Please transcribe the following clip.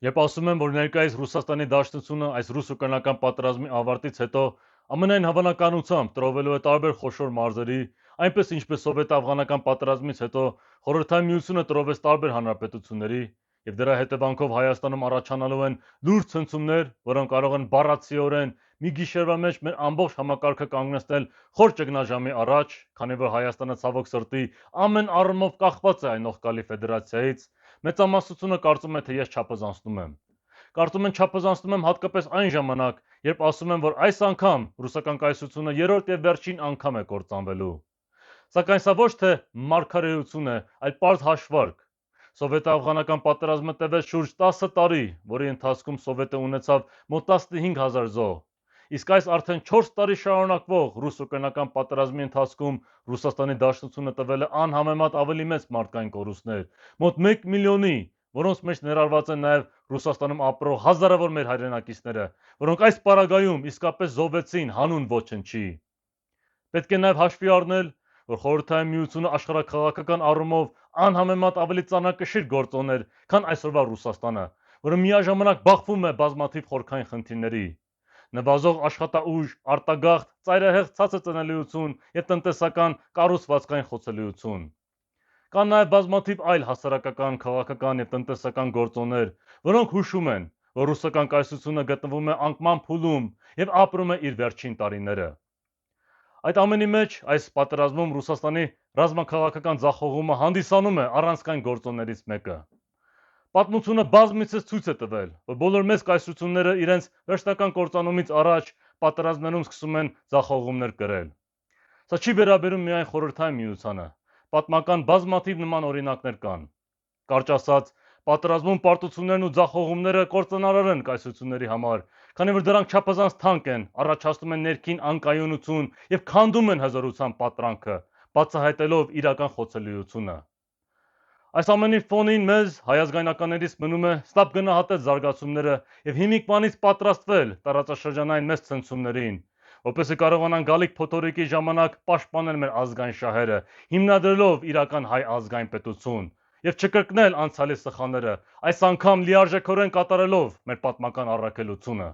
Երբ ասում եմ, որ ներկայիս Ռուսաստանի Դաշնությունը այս ռուս-ուկրաինական պատերազմի ավարտից հետո ամենայն հավանականությամբ տրովելու է տարբեր խոշոր մարզերի, այնպես ինչպես սովետ-աֆղանական պատերազմից հետո Խորհրդային Միությունը տրովեց տարբեր հանրապետությունների, եւ դրա հետևանքով Հայաստանում առաջանալու են լուրջ ցնցումներ, որոնք կարող են բառացիորեն մի գիշերվա մեջ մեր ամբողջ համակարգը կանգնեցնել խոր ճգնաժամի առաջ, քանի որ Հայաստանը ցավոք սրտի ամեն առումով կախված է այն ողկալի ֆեդերացիայից, մեծամասնությունը կարծում է, թե ես չափազանցնում եմ։ Կարծում եմ չափազանցնում եմ հատկապես այն ժամանակ, երբ ասում եմ, որ այս անգամ ռուսական կայսրությունը երրորդ եւ վերջին անգամ է կործանվելու։ Սակայն սա ոչ թե մարգարեություն է, այլ պարզ հաշվարկ։ Սովետ-աֆղանական պատերազմը տևեց շուրջ 10 տարի, որի ընթացքում Սովետը ունեցավ մոտ 15,000 զոհ։ Իսկ այս արդեն 4 տարի շարունակվող ռուս-ուկրաինական պատերազմի ընթացքում Ռուսաստանի Դաշնությունը տվել է անհամեմատ ավելի մեծ մարդկային կորուստներ, մոտ 1 միլիոնի, որոնց մեջ ներառված են նաև Ռուսաստանում ապրող հազարավոր մեր հայրենակիցները, որոնք այս պարագայում իսկապես զոհվեցին հանուն ոչնչի։ Պետք է նաև հաշվի առնել, որ Խորհրդային Միությունը աշխարհաքաղաքական առումով անհամեմատ ավելի ծանրակշիռ գործոն էր, քան այսօրվա Ռուսաստանը, որը միաժամանակ բախվում է բազմաթիվ խորքային խնդիրների՝ նվազող աշխատաուժ, արտագաղթ, ծայրահեղ ցածր ծնելիություն եւ տնտեսական կառուցվածքային խոցելիություն։ Կան նաև բազմաթիվ այլ հասարակական, քաղաքական եւ տնտեսական գործոններ, որոնք հուշում են, որ ռուսական կայսրությունը գտնվում է անկման փուլում եւ ապրում է իր վերջին տարիները։ Այդ ամենի մեջ այս պատերազմում Ռուսաստանի ռազմաքաղաքական ձախողումը հանդիսանում է առանցքային գործոններից մեկը։ Պատմությունը բազմիցս ցույց է տվել, որ բոլոր մեծ կայսրությունները իրենց վերջնական կործանումից առաջ պատերազմներում սկսում են ձախողումներ կրել։ Սա չի վերաբերում միայն Խորհրդային Միությանը, պատմական բազմաթիվ նման օրինակներ կան։ Կարճ ասած, պատերազմում պարտություններն ու ձախողումները կործանարար են կայսրությունների համար, քանի որ դրանք չափազանց թանկ են, առաջացնում են ներքին անկայունություն եւ քանդում են հզորության պատրանքը, բացահայտելով իրական խոցելիությունը։ Այս ամենի ֆոնին մեզ հայազգայնականներից մնում է ստապ գնահատել զարգացումները եւ հիմիկվանից պատրաստվել տարածաշրջանային մեծ ցնցումներին, որպեսզի կարողանան գալիք փոթորիկի ժամանակ պաշտպանել մեր ազգային շահերը, հիմնադրելով իրական հայ ազգային պետություն եւ չկրկնել անցյալի սխալները, այս անգամ լիարժեքորեն կատարելով մեր պատմական առաքելությունը։